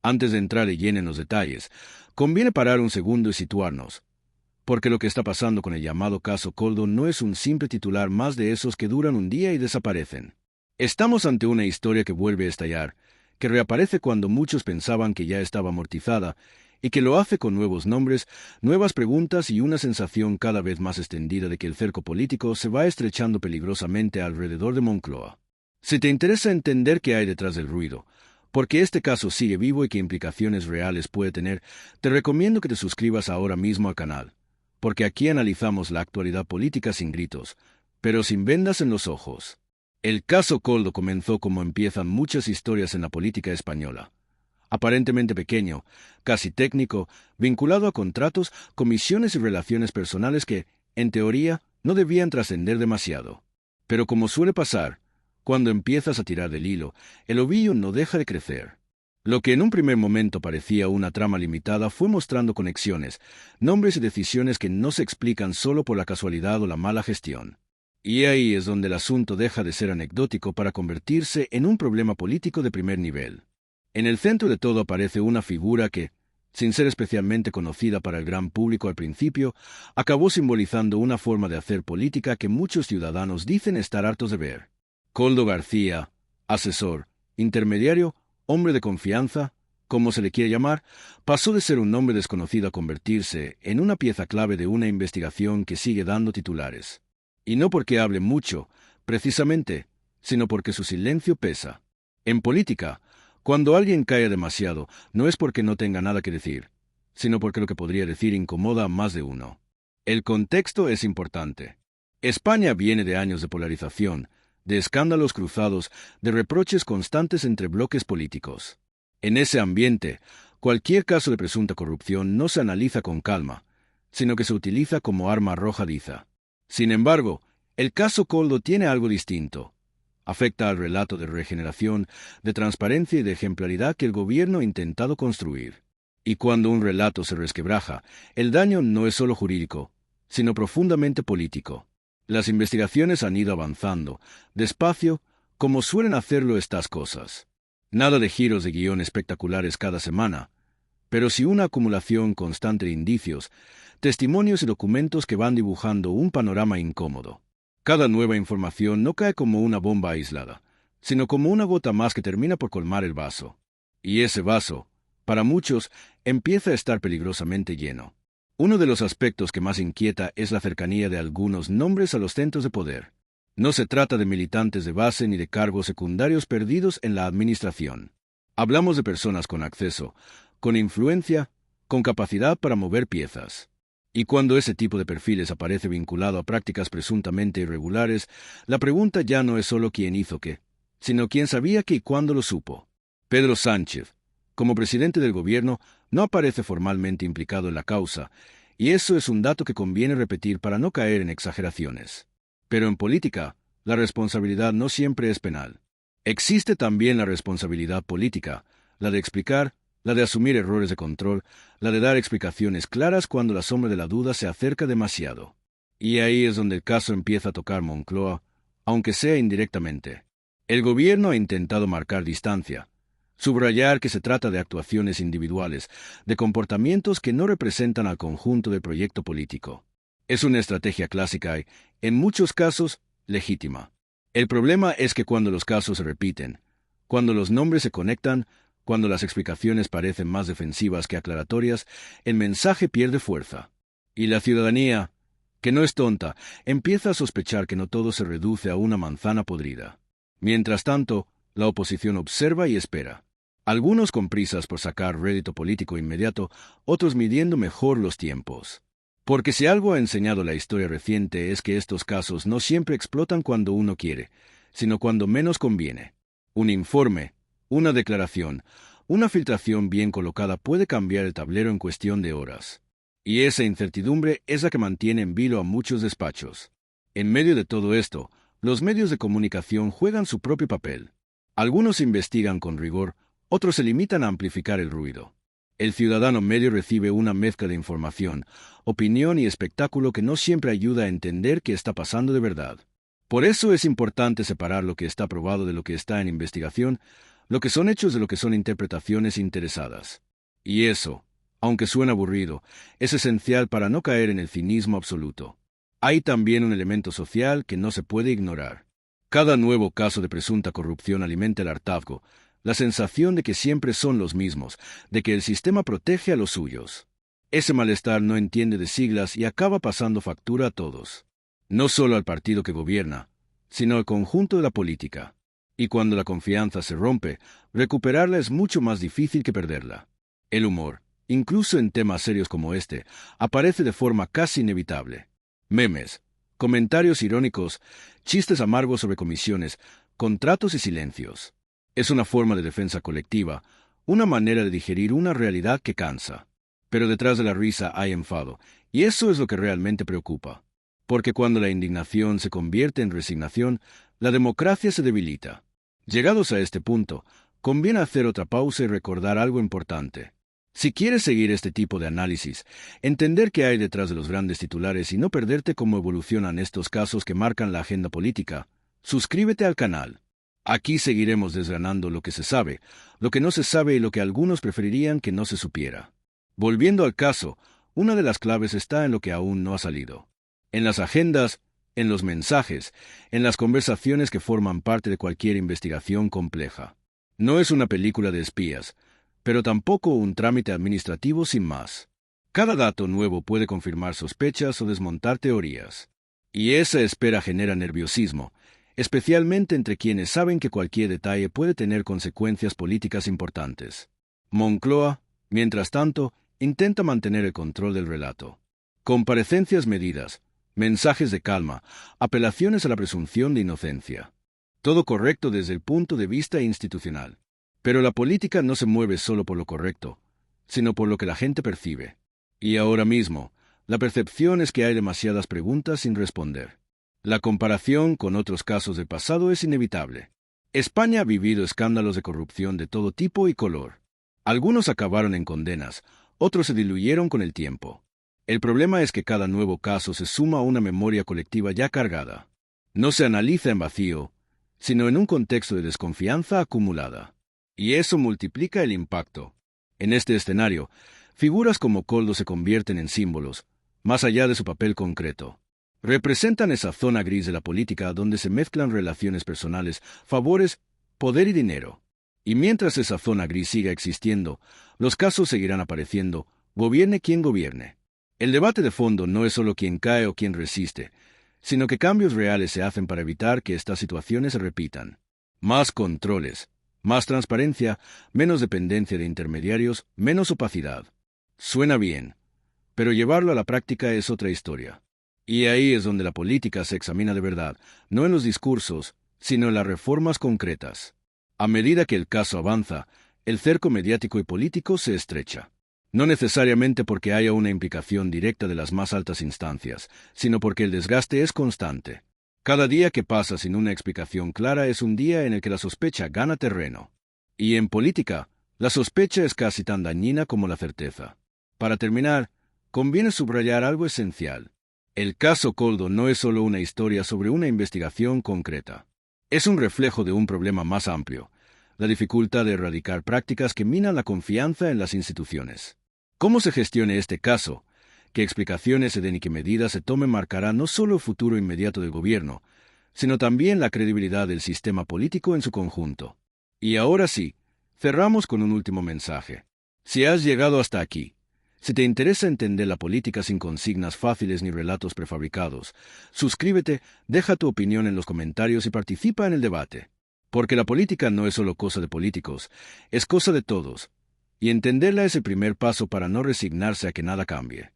Antes de entrar de lleno en los detalles, conviene parar un segundo y situarnos, porque lo que está pasando con el llamado caso Koldo no es un simple titular más de esos que duran un día y desaparecen. Estamos ante una historia que vuelve a estallar, que reaparece cuando muchos pensaban que ya estaba amortizada, y que lo hace con nuevos nombres, nuevas preguntas y una sensación cada vez más extendida de que el cerco político se va estrechando peligrosamente alrededor de Moncloa. Si te interesa entender qué hay detrás del ruido, porque este caso sigue vivo y qué implicaciones reales puede tener, te recomiendo que te suscribas ahora mismo al canal, porque aquí analizamos la actualidad política sin gritos, pero sin vendas en los ojos. El caso Koldo comenzó como empiezan muchas historias en la política española. Aparentemente pequeño, casi técnico, vinculado a contratos, comisiones y relaciones personales que, en teoría, no debían trascender demasiado. Pero como suele pasar, cuando empiezas a tirar del hilo, el ovillo no deja de crecer. Lo que en un primer momento parecía una trama limitada fue mostrando conexiones, nombres y decisiones que no se explican solo por la casualidad o la mala gestión. Y ahí es donde el asunto deja de ser anecdótico para convertirse en un problema político de primer nivel. En el centro de todo aparece una figura que, sin ser especialmente conocida para el gran público al principio, acabó simbolizando una forma de hacer política que muchos ciudadanos dicen estar hartos de ver. Koldo García, asesor, intermediario, hombre de confianza, como se le quiere llamar, pasó de ser un nombre desconocido a convertirse en una pieza clave de una investigación que sigue dando titulares. Y no porque hable mucho, precisamente, sino porque su silencio pesa. En política, cuando alguien calla demasiado, no es porque no tenga nada que decir, sino porque lo que podría decir incomoda a más de uno. El contexto es importante. España viene de años de polarización, de escándalos cruzados, de reproches constantes entre bloques políticos. En ese ambiente, cualquier caso de presunta corrupción no se analiza con calma, sino que se utiliza como arma arrojadiza. Sin embargo, el caso Koldo tiene algo distinto. Afecta al relato de regeneración, de transparencia y de ejemplaridad que el gobierno ha intentado construir. Y cuando un relato se resquebraja, el daño no es solo jurídico, sino profundamente político. Las investigaciones han ido avanzando, despacio, como suelen hacerlo estas cosas. Nada de giros de guión espectaculares cada semana, pero sí una acumulación constante de indicios, testimonios y documentos que van dibujando un panorama incómodo. Cada nueva información no cae como una bomba aislada, sino como una gota más que termina por colmar el vaso. Y ese vaso, para muchos, empieza a estar peligrosamente lleno. Uno de los aspectos que más inquieta es la cercanía de algunos nombres a los centros de poder. No se trata de militantes de base ni de cargos secundarios perdidos en la administración. Hablamos de personas con acceso, con influencia, con capacidad para mover piezas. Y cuando ese tipo de perfiles aparece vinculado a prácticas presuntamente irregulares, la pregunta ya no es solo quién hizo qué, sino quién sabía qué y cuándo lo supo. Pedro Sánchez, como presidente del gobierno, no aparece formalmente implicado en la causa, y eso es un dato que conviene repetir para no caer en exageraciones. Pero en política, la responsabilidad no siempre es penal. Existe también la responsabilidad política, la de explicar, la de asumir errores de control, la de dar explicaciones claras cuando la sombra de la duda se acerca demasiado. Y ahí es donde el caso empieza a tocar Moncloa, aunque sea indirectamente. El gobierno ha intentado marcar distancia, subrayar que se trata de actuaciones individuales, de comportamientos que no representan al conjunto del proyecto político. Es una estrategia clásica y, en muchos casos, legítima. El problema es que cuando los casos se repiten, cuando los nombres se conectan, cuando las explicaciones parecen más defensivas que aclaratorias, el mensaje pierde fuerza. Y la ciudadanía, que no es tonta, empieza a sospechar que no todo se reduce a una manzana podrida. Mientras tanto, la oposición observa y espera. Algunos con prisas por sacar rédito político inmediato, otros midiendo mejor los tiempos. Porque si algo ha enseñado la historia reciente es que estos casos no siempre explotan cuando uno quiere, sino cuando menos conviene. Un informe, una declaración, una filtración bien colocada puede cambiar el tablero en cuestión de horas. Y esa incertidumbre es la que mantiene en vilo a muchos despachos. En medio de todo esto, los medios de comunicación juegan su propio papel. Algunos investigan con rigor, otros se limitan a amplificar el ruido. El ciudadano medio recibe una mezcla de información, opinión y espectáculo que no siempre ayuda a entender qué está pasando de verdad. Por eso es importante separar lo que está probado de lo que está en investigación, Lo que son hechos de lo que son interpretaciones interesadas. Y eso, aunque suena aburrido, es esencial para no caer en el cinismo absoluto. Hay también un elemento social que no se puede ignorar. Cada nuevo caso de presunta corrupción alimenta el hartazgo, la sensación de que siempre son los mismos, de que el sistema protege a los suyos. Ese malestar no entiende de siglas y acaba pasando factura a todos. No solo al partido que gobierna, sino al conjunto de la política. Y cuando la confianza se rompe, recuperarla es mucho más difícil que perderla. El humor, incluso en temas serios como este, aparece de forma casi inevitable. Memes, comentarios irónicos, chistes amargos sobre comisiones, contratos y silencios. Es una forma de defensa colectiva, una manera de digerir una realidad que cansa. Pero detrás de la risa hay enfado, y eso es lo que realmente preocupa. Porque cuando la indignación se convierte en resignación, la democracia se debilita. Llegados a este punto, conviene hacer otra pausa y recordar algo importante. Si quieres seguir este tipo de análisis, entender qué hay detrás de los grandes titulares y no perderte cómo evolucionan estos casos que marcan la agenda política, suscríbete al canal. Aquí seguiremos desgranando lo que se sabe, lo que no se sabe y lo que algunos preferirían que no se supiera. Volviendo al caso, una de las claves está en lo que aún no ha salido. En las agendas, en los mensajes, en las conversaciones que forman parte de cualquier investigación compleja. No es una película de espías, pero tampoco un trámite administrativo sin más. Cada dato nuevo puede confirmar sospechas o desmontar teorías. Y esa espera genera nerviosismo, especialmente entre quienes saben que cualquier detalle puede tener consecuencias políticas importantes. Moncloa, mientras tanto, intenta mantener el control del relato. Comparecencias medidas, mensajes de calma, apelaciones a la presunción de inocencia. Todo correcto desde el punto de vista institucional. Pero la política no se mueve solo por lo correcto, sino por lo que la gente percibe. Y ahora mismo, la percepción es que hay demasiadas preguntas sin responder. La comparación con otros casos del pasado es inevitable. España ha vivido escándalos de corrupción de todo tipo y color. Algunos acabaron en condenas, otros se diluyeron con el tiempo. El problema es que cada nuevo caso se suma a una memoria colectiva ya cargada. No se analiza en vacío, sino en un contexto de desconfianza acumulada. Y eso multiplica el impacto. En este escenario, figuras como Koldo se convierten en símbolos, más allá de su papel concreto. Representan esa zona gris de la política donde se mezclan relaciones personales, favores, poder y dinero. Y mientras esa zona gris siga existiendo, los casos seguirán apareciendo, gobierne quien gobierne. El debate de fondo no es solo quién cae o quién resiste, sino que cambios reales se hacen para evitar que estas situaciones se repitan. Más controles, más transparencia, menos dependencia de intermediarios, menos opacidad. Suena bien, pero llevarlo a la práctica es otra historia. Y ahí es donde la política se examina de verdad, no en los discursos, sino en las reformas concretas. A medida que el caso avanza, el cerco mediático y político se estrecha. No necesariamente porque haya una implicación directa de las más altas instancias, sino porque el desgaste es constante. Cada día que pasa sin una explicación clara es un día en el que la sospecha gana terreno. Y en política, la sospecha es casi tan dañina como la certeza. Para terminar, conviene subrayar algo esencial. El caso Koldo no es solo una historia sobre una investigación concreta. Es un reflejo de un problema más amplio, la dificultad de erradicar prácticas que minan la confianza en las instituciones. Cómo se gestione este caso, qué explicaciones se den y qué medidas se tomen marcará no solo el futuro inmediato del gobierno, sino también la credibilidad del sistema político en su conjunto. Y ahora sí, cerramos con un último mensaje. Si has llegado hasta aquí, si te interesa entender la política sin consignas fáciles ni relatos prefabricados, suscríbete, deja tu opinión en los comentarios y participa en el debate. Porque la política no es solo cosa de políticos, es cosa de todos. Y entenderla es el primer paso para no resignarse a que nada cambie.